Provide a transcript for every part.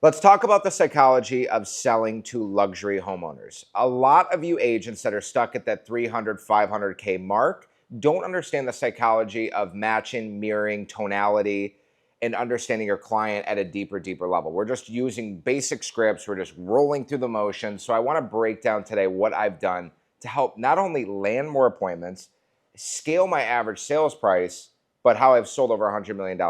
Let's talk about the psychology of selling to luxury homeowners. A lot of you agents that are stuck at that 300, 500K mark don't understand the psychology of matching, mirroring, tonality, and understanding your client at a deeper level. We're just using basic scripts. We're just rolling through the motions. So I want to break down today what I've done to help not only land more appointments, scale my average sales price, but how I've sold over $100 million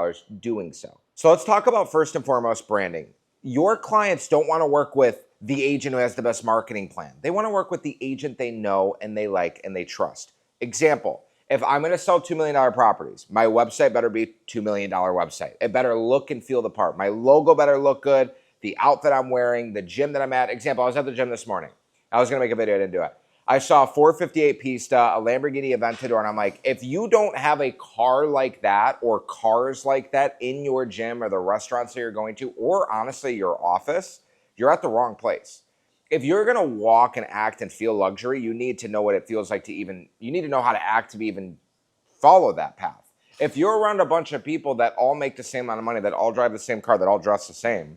doing so. So let's talk about first and foremost branding. Your clients don't want to work with the agent who has the best marketing plan. They want to work with the agent they know and they like and they trust. Example, if I'm going to sell $2 million properties, my website better be $2 million website. It better look and feel the part. My logo better look good. The outfit I'm wearing, the gym that I'm at. Example, I was at the gym this morning. I was going to make a video, I didn't do it. I saw a 458 Pista, a Lamborghini Aventador, and I'm like, if you don't have a car like that or cars like that in your gym or the restaurants that you're going to, or honestly your office, you're at the wrong place. If you're gonna walk and act and feel luxury, you need to know what it feels like to even, you need to know how to act to even follow that path. If you're around a bunch of people that all make the same amount of money, that all drive the same car, that all dress the same,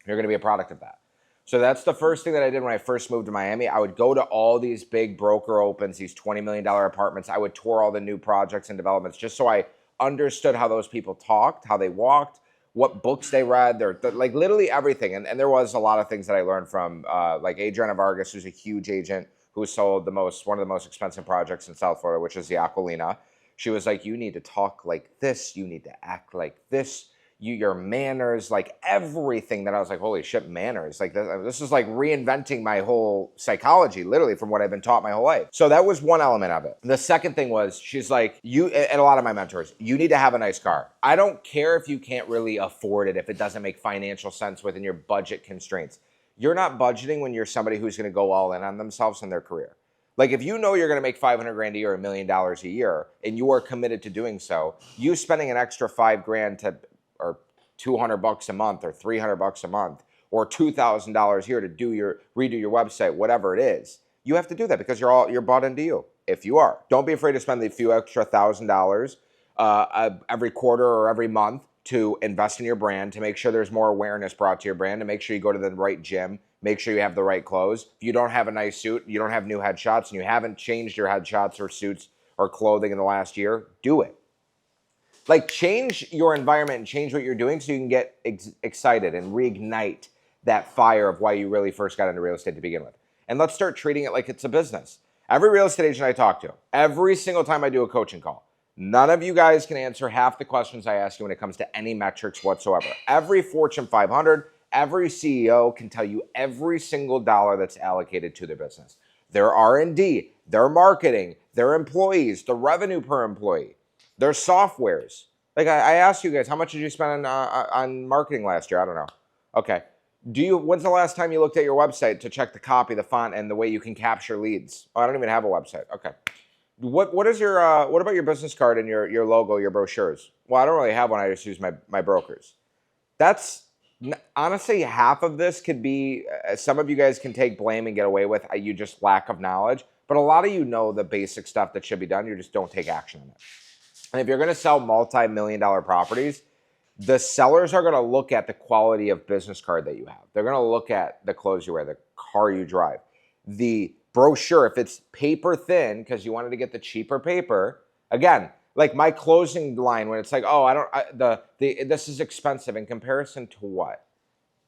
you're gonna be a product of that. So that's the first thing that I did when I first moved to Miami. I would go to all these big broker opens, these $20 million apartments. I would tour all the new projects and developments just so I understood how those people talked, how they walked, what books they read, like literally everything. And there was a lot of things that I learned from like Adriana Vargas, who's a huge agent who sold one of the most expensive projects in South Florida, which is the Aquilina. She was like, you need to talk like this. You need to act like this. Your manners, like everything that I was like, holy shit, manners. Like this is like reinventing my whole psychology, literally from what I've been taught my whole life. So that was one element of it. The second thing was, she's like, you, and a lot of my mentors, you need to have a nice car. I don't care if you can't really afford it, if it doesn't make financial sense within your budget constraints. You're not budgeting when you're somebody who's going to go all in on themselves in their career. Like if you know you're going to make 500 grand a year, $1 million a year, and you are committed to doing so, you spending an extra 5 grand to, or $200 a month or $300 a month or $2,000 here to redo your website, whatever it is, you have to do that because you're bought into you. If you are, don't be afraid to spend a few extra $1,000 every quarter or every month to invest in your brand, to make sure there's more awareness brought to your brand, to make sure you go to the right gym, make sure you have the right clothes. If you don't have a nice suit, you don't have new headshots, and you haven't changed your headshots or suits or clothing in the last year, do it. Like change your environment and change what you're doing so you can get excited and reignite that fire of why you really first got into real estate to begin with. And let's start treating it like it's a business. Every real estate agent I talk to, every single time I do a coaching call, none of you guys can answer half the questions I ask you when it comes to any metrics whatsoever. Every Fortune 500, every CEO can tell you every single dollar that's allocated to their business. Their R&D, their marketing, their employees, the revenue per employee. There's softwares. Like I asked you guys, how much did you spend on marketing last year? I don't know. Okay. When's the last time you looked at your website to check the copy, the font, and the way you can capture leads? Oh, I don't even have a website. Okay. What about your business card and your logo, your brochures? Well, I don't really have one. I just use my brokers. That's honestly half of this could be, some of you guys can take blame and get away with you just lack of knowledge, but a lot of you know the basic stuff that should be done. You just don't take action on it. And if you're going to sell multi-million-dollar properties, the sellers are going to look at the quality of business card that you have. They're going to look at the clothes you wear, the car you drive, the brochure. If it's paper thin because you wanted to get the cheaper paper, again, like my closing line when it's like, oh, this is expensive in comparison to what?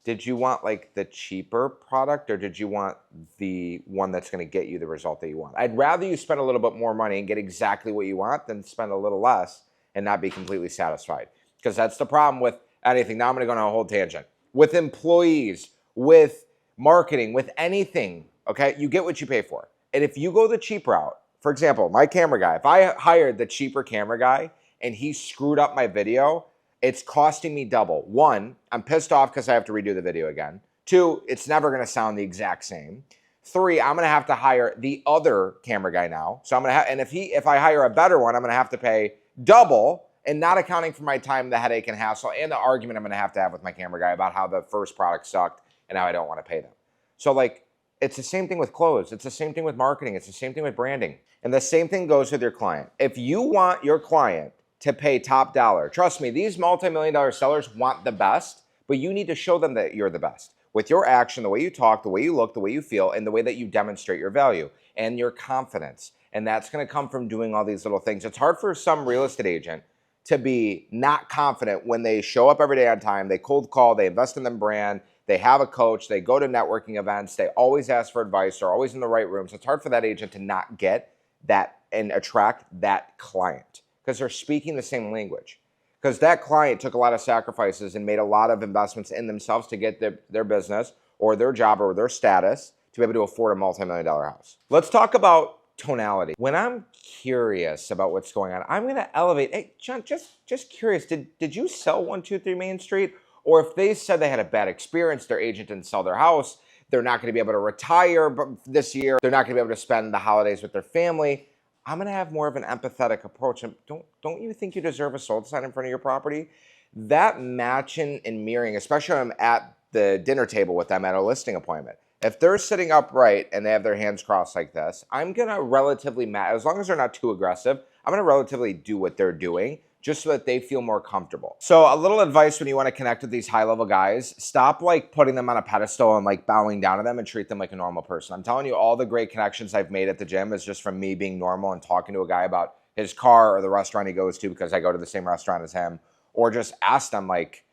Did you want like the cheaper product or did you want the one that's going to get you the result that you want? I'd rather you spend a little bit more money and get exactly what you want than spend a little less and not be completely satisfied. Because that's the problem with anything. Now I'm going to go on a whole tangent. With employees, with marketing, with anything, okay, you get what you pay for. And if you go the cheap route, for example, my camera guy, if I hired the cheaper camera guy and he screwed up my video, it's costing me double. One, I'm pissed off because I have to redo the video again. Two, it's never going to sound the exact same. Three, I'm going to have to hire the other camera guy now. So I'm going to have, and if I hire a better one, I'm going to have to pay double, and not accounting for my time, the headache and hassle, and the argument I'm going to have with my camera guy about how the first product sucked and how I don't want to pay them. So like, it's the same thing with clothes. It's the same thing with marketing. It's the same thing with branding. And the same thing goes with your client. If you want your client to pay top dollar, trust me, these multi-million-dollar sellers want the best, but you need to show them that you're the best with your action, the way you talk, the way you look, the way you feel, and the way that you demonstrate your value and your confidence. And that's going to come from doing all these little things. It's hard for some real estate agent to be not confident when they show up every day on time, they cold call, they invest in their brand, they have a coach, they go to networking events, they always ask for advice, they're always in the right rooms. It's hard for that agent to not get that and attract that client because they're speaking the same language. Because that client took a lot of sacrifices and made a lot of investments in themselves to get their business or their job or their status to be able to afford a multi-million-dollar house. Let's talk about tonality. When I'm curious about what's going on, I'm going to elevate. Hey, John, just curious, did you sell 123 Main Street? Or if they said they had a bad experience, their agent didn't sell their house, they're not going to be able to retire this year, they're not going to be able to spend the holidays with their family, I'm going to have more of an empathetic approach. And don't you think you deserve a sold sign in front of your property? That matching and mirroring, especially when I'm at the dinner table with them at a listing appointment. If they're sitting upright and they have their hands crossed like this, I'm going to relatively as long as they're not too aggressive, I'm going to relatively do what they're doing just so that they feel more comfortable. So a little advice when you want to connect with these high-level guys, stop like putting them on a pedestal and like bowing down to them and treat them like a normal person. I'm telling you, all the great connections I've made at the gym is just from me being normal and talking to a guy about his car or the restaurant he goes to because I go to the same restaurant as him, or just ask them like,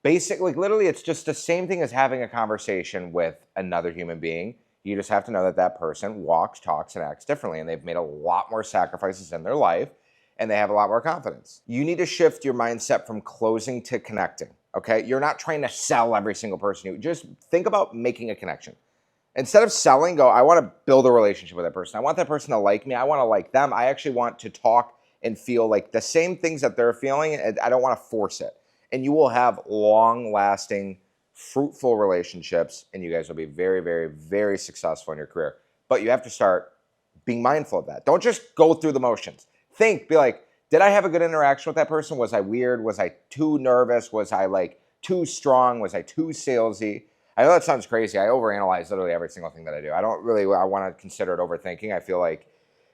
basically, literally, it's just the same thing as having a conversation with another human being. You just have to know that that person walks, talks, and acts differently, and they've made a lot more sacrifices in their life, and they have a lot more confidence. You need to shift your mindset from closing to connecting, okay? You're not trying to sell every single person. You just think about making a connection. Instead of selling, go, I want to build a relationship with that person. I want that person to like me. I want to like them. I actually want to talk and feel like the same things that they're feeling, and I don't want to force it. And you will have long-lasting, fruitful relationships, and you guys will be very, very, very successful in your career. But you have to start being mindful of that. Don't just go through the motions. Think, be like, did I have a good interaction with that person? Was I weird? Was I too nervous? Was I like too strong? Was I too salesy? I know that sounds crazy. I overanalyze literally every single thing that I do. I want to consider it overthinking. I feel like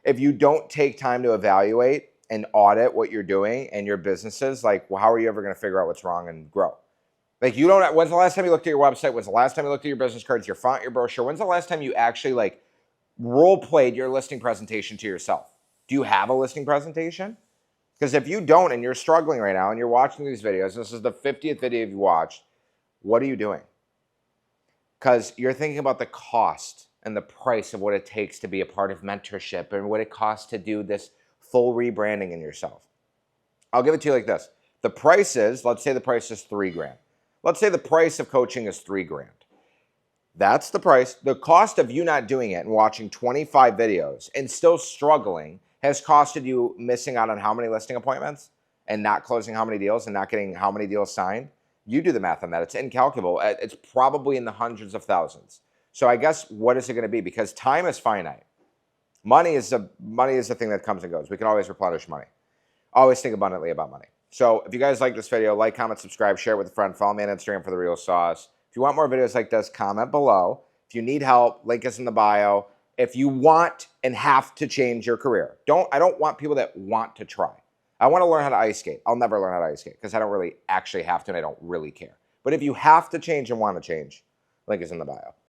if you don't take time to evaluate and audit what you're doing and your businesses, like, well, how are you ever going to figure out what's wrong and grow? Like, you don't, when's the last time you looked at your website? When's the last time you looked at your business cards, your font, your brochure? When's the last time you actually like role played your listing presentation to yourself? Do you have a listing presentation? Because if you don't and you're struggling right now and you're watching these videos, this is the 50th video you've watched, what are you doing? Because you're thinking about the cost and the price of what it takes to be a part of mentorship and what it costs to do this full rebranding in yourself. I'll give it to you like this. The price is, let's say the price is $3,000. Let's say the price of coaching is $3,000. That's the price. The cost of you not doing it and watching 25 videos and still struggling has costed you missing out on how many listing appointments and not closing how many deals and not getting how many deals signed. You do the math on that. It's incalculable. It's probably in the hundreds of thousands. So I guess what is it going to be? Because time is finite. Money is the thing that comes and goes. We can always replenish money. Always think abundantly about money. So if you guys like this video, like, comment, subscribe, share it with a friend. Follow me on Instagram for The Real Sauce. If you want more videos like this, comment below. If you need help, link is in the bio. If you want and have to change your career, I don't want people that want to try. I want to learn how to ice skate. I'll never learn how to ice skate because I don't really actually have to and I don't really care. But if you have to change and want to change, link is in the bio.